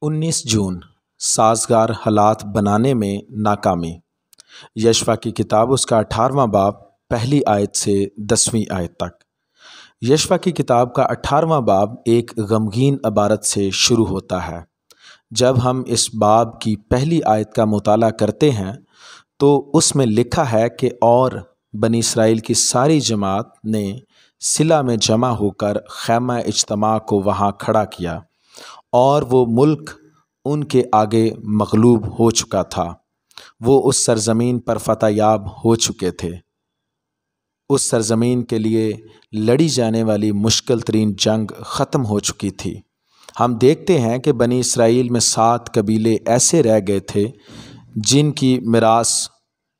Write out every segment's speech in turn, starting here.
19 جون سازگار حالات بنانے میں ناکامی۔ یشوع کی کتاب اس کا 18واں باب پہلی آیت سے 10ویں آیت تک۔ یشوع کی کتاب کا 18واں باب ایک غمگین عبارت سے شروع ہوتا ہے۔ جب ہم اس باب کی پہلی آیت کا مطالعہ کرتے ہیں تو اس میں لکھا ہے کہ اور بنی اسرائیل کی ساری جماعت نے سلا میں جمع ہو کر خیمہ اجتماع کو وہاں کھڑا کیا، اور وہ ملک ان کے آگے مغلوب ہو چکا تھا۔ وہ اس سرزمین پر فتح یاب ہو چکے تھے۔ اس سرزمین کے لیے لڑی جانے والی مشکل ترین جنگ ختم ہو چکی تھی۔ ہم دیکھتے ہیں کہ بنی اسرائیل میں 7 قبیلے ایسے رہ گئے تھے جن کی میراث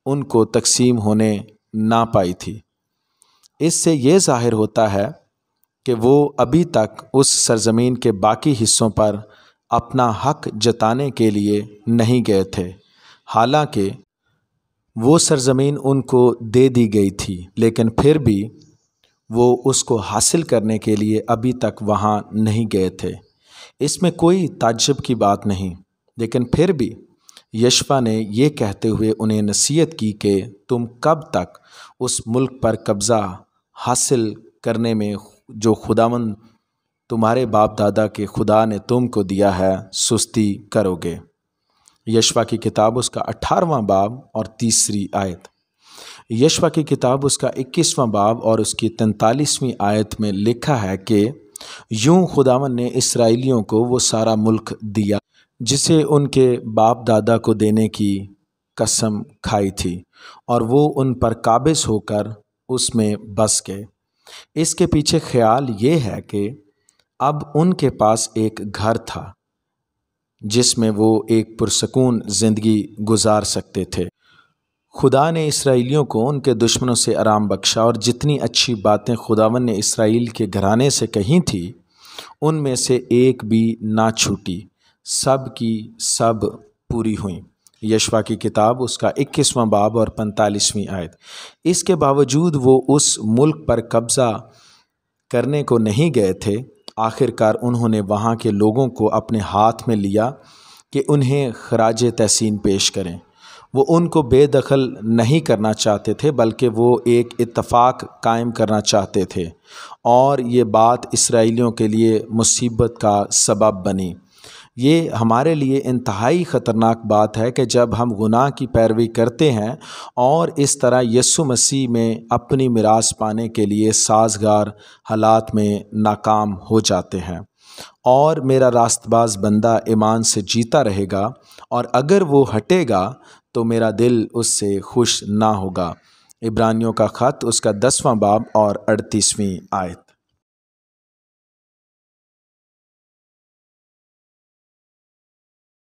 ان کو تقسیم ہونے نہ پائی تھی۔ اس سے یہ ظاہر ہوتا ہے کہ وہ ابھی تک اس سرزمین کے باقی حصوں پر اپنا حق جتانے کے لیے نہیں گئے تھے، حالانکہ وہ سرزمین ان کو دے دی گئی تھی، لیکن پھر بھی وہ اس کو حاصل کرنے کے لیے ابھی تک وہاں نہیں گئے تھے۔ اس میں کوئی تعجب کی بات نہیں، لیکن پھر بھی یشوع نے یہ کہتے ہوئے انہیں نصیحت کی کہ تم کب تک اس ملک پر قبضہ حاصل کرنے میں جو خداوند تمہارے باپ دادا کے خدا نے تم کو دیا ہے سستی کرو گے۔ یشوع کی کتاب اس کا 18واں باب اور 3 آیت۔ یشوع کی کتاب اس کا 21واں باب اور اس کی 43ویں آیت میں لکھا ہے کہ یوں خداوند نے اسرائیلیوں کو وہ سارا ملک دیا جسے ان کے باپ دادا کو دینے کی قسم کھائی تھی، اور وہ ان پر قابض ہو کر اس میں بس گئے۔ اس کے پیچھے خیال یہ ہے کہ اب ان کے پاس ایک گھر تھا جس میں وہ ایک پرسکون زندگی گزار سکتے تھے۔ خدا نے اسرائیلیوں کو ان کے دشمنوں سے آرام بخشا، اور جتنی اچھی باتیں خداوند نے اسرائیل کے گھرانے سے کہی تھی ان میں سے ایک بھی نہ چھوٹی، سب کی سب پوری ہوئیں۔ یشوع کی کتاب اس کا 21واں باب اور 45ویں آیت۔ اس کے باوجود وہ اس ملک پر قبضہ کرنے کو نہیں گئے تھے۔ آخر کار انہوں نے وہاں کے لوگوں کو اپنے ہاتھ میں لیا کہ انہیں خراج تحسین پیش کریں۔ وہ ان کو بے دخل نہیں کرنا چاہتے تھے، بلکہ وہ ایک اتفاق قائم کرنا چاہتے تھے، اور یہ بات اسرائیلیوں کے لیے مصیبت کا سبب بنی۔ یہ ہمارے لیے انتہائی خطرناک بات ہے کہ جب ہم گناہ کی پیروی کرتے ہیں اور اس طرح یسوع مسیح میں اپنی میراث پانے کے لیے سازگار حالات میں ناکام ہو جاتے ہیں، اور میرا راست باز بندہ ایمان سے جیتا رہے گا، اور اگر وہ ہٹے گا تو میرا دل اس سے خوش نہ ہوگا۔ عبرانیوں کا خط اس کا 10واں باب اور 38ویں آیت۔